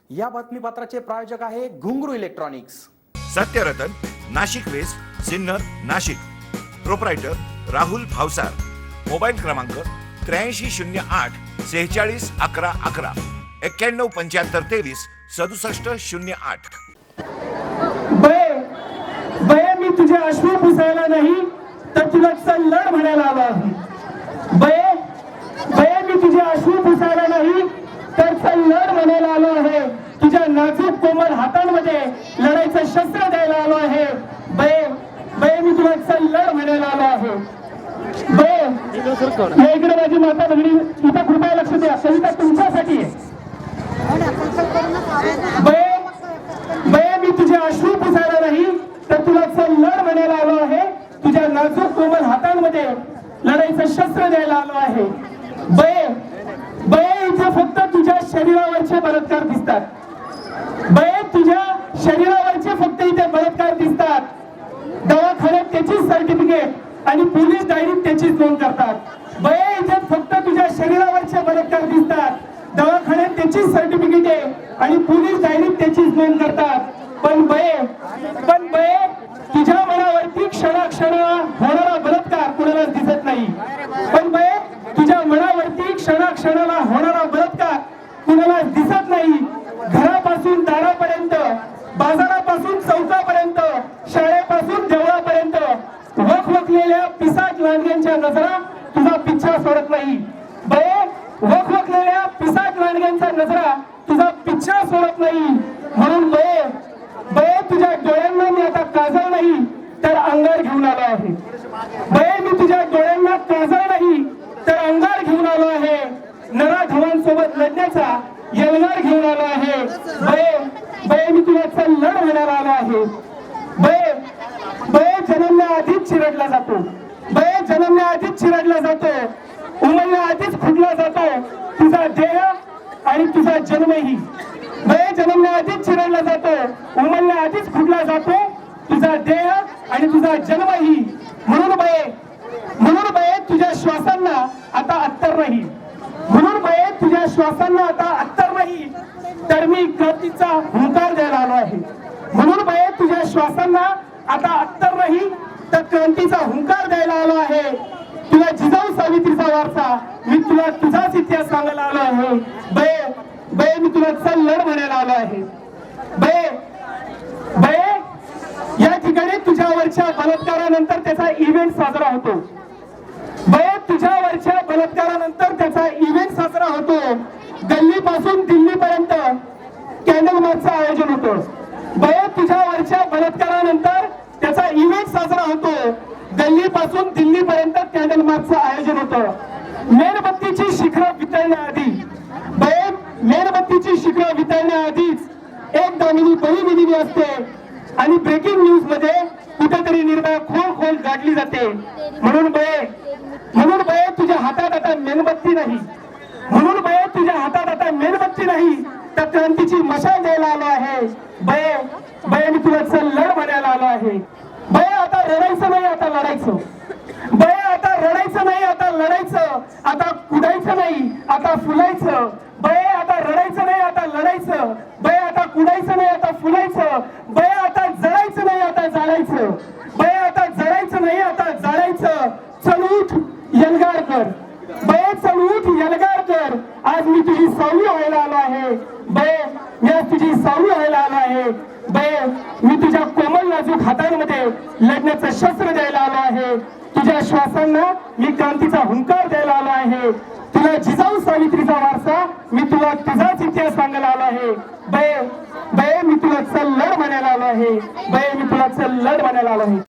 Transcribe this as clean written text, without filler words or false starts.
या बातमीपत्राचे प्रायोजक आहे Ghungroo electronics. Satyaratan, Nashik west, Sinnar, Nashik. Proprietor Rahul Bhavsar. Mobile क्रमांक 8308 46 11 11 91 75 23 67 08. बये मी तुझे अश्रू पुसायला नाही तर तुला चल लढ म्हणायला आलो आहे. बये मी तुझे अश्रू पुसायला नाही तर चल लढ म्हणायला आलो आहे. तुझ्या नाजूक कोमल हातांमध्ये लढायचं शस्त्र द्यायला आलो आहे. बये मी तुला चल लढ म्हणायला आलो आहे. बये इकडे माझी माता भगिनी इथं कृपया लक्ष द्या. कविता तुमच्यासाठी आहे. बये मी तुझे अश्रू पुसायला नाही तर तुला चल लढ म्हणायला आलो आहे. तुझ्या नाजूक कोमल हातांमध्ये लढाईचं शस्त्र द्यायला आलो आहे. बये इथे फक्त तुझ्या शरीरावरचे बलात्कार दिसतात. बये तुझ्या शरीरावरचे फक्त इथे बलात्कार दिसतात. दवाखान्यात त्याचीच सर्टिफिकेट आणि पोलीस डायरीत त्याचीच नोंद करतात. बये इथे फक्त तुझ्या शरीरावरचे बलात्कार दिसतात. दवाखान्यात त्याचीच सर्टिफिकेट आहे आणि पोलीस डायरीत त्याचीच नोंद करतात. पण बये तुझ्या मनावरती क्षणाक्षणाला होणारा बलात्कार कुणालाच दिसत नाही. पण बये तुझ्या मनावरती क्षणाक्षणाला होणारा बलात्कार कुणालाच दिसत नाही. घरापासून दारापर्यंत, बाजारापासून चौकापर्यंत, शाळेपासून देवळापर्यंत वखवखलेल्या पिसाच लांडग्यांच्या नजरा तुझा पिच्छा सोडत नाही. बये वखवखलेल्या पिसाच लांडग्यांच्या नजरा तुझा पिच्छा सोडत नाही. म्हणून बये तुझ्या डोळ्यांना मी आता काजळ नाही तर अंगार घेऊन आलो आहे. बये मी तुझ्या डोळ्यांना काजळ नाही तर अंगार घेऊन आलो आहे. नराधमांसोबत लढण्याचा यलगार घेऊन आलो आहे. बये मी तुला चल लढ म्हणायला आलो आहे. बये जन्मण्याआधीच चिरडला जातो. बये जन्मण्याआधीच चिरडला जातो. उमलण्याआधीच फुटला जातो तुझा देह आणि तुझा जन्मही. बये जन्मण्याआधीच चिरडला जातो. उमलण्याआधीच फुटला जातो तुझा देह आणि तुझा जन्मही. म्हणून बये तुझ्या श्वासांना आता अत्तर नाही. म्हणून बये तुझ्या श्वासांना आता अत्तर नाही तर मी क्रांतीचा हुंकार द्यायला आलो आहे. म्हणून बये तुझ्या श्वासांना आता अत्तर नाही तर क्रांतीचा हुंकार द्यायला आलो आहे. तुला जिजाऊ सावित्रीचा वारसा मी तुला तुझाच इतिहास सांगायला आलो आहे. बये मी तुला चल लढ म्हणायला आलो आहे. बये या ठिकाणी तुझ्यावरच्या बलात्कारानंतर त्याचा इव्हेंट साजरा होतो. बये तुझ्यावरच्या बलात्कारानंतर त्याचा इव्हेंट साजरा होतो. गल्लीपासून दिल्लीपर्यंत कॅन्डल मार्चचं आयोजन होतं. बये तुझ्यावरच्या बलात्कारानंतर त्याचा इव्हेंट साजरा होतो. गल्लीपासून दिल्लीपर्यंत कॅन्डल मार्चचं आयोजन होतं. मेणबत्तीची शिखरं वितळण्याआधी, बये मेणबत्तीची शिखरं वितळण्याआधीच एक दामिनी बळी दिलेली असते आणि ब्रेकिंग न्यूज मध्ये कुठेतरी निर्भया खोल गाडली जाते. म्हणून बये तुझ्या हातात आता मेणबत्ती नाही. म्हणून बये तुझ्या हातात आता मेणबत्ती नाही तर क्रांतीची मशाल द्यायला आलो आहे. बये मी तुला चल लढ म्हणायला आलो आहे. बये आता रडायचं नाही आता लढायचं. बये आता रडायचं नाही आता लढायचं. आता कुडायचं नाही आता फुलायचं. बये आता रडायचं नाही आता लढायचं. बये आता कुडायचं नाही आता फुलायचं. बये आता जळायचं नाही आता जाळायचं. बये आता जळायचं नाही आता जाळायचं. चल उठ यलगार कर. बये चल उठ यलगार कर. आज मी तुझी सावली व्हायला आलो आहे. बये मी आज तुझी सावली व्हायला आलो आहे. बये मी तुझ्या कोमल नाजूक हातांमध्ये लढण्याचं शस्त्र द्यायला आलो आहे. तुझ्या श्वासांना मी क्रांतीचा हुंकार द्यायला आलो आहे. तुला जिजाऊ सावित्रीचा वारसा मी तुला तुझाच इतिहास सांगायला आलो आहे. बये मी तुला चल लढ म्हणायला आलो आहे. बये मी तुला चल लढ म्हणायला आलो आहे.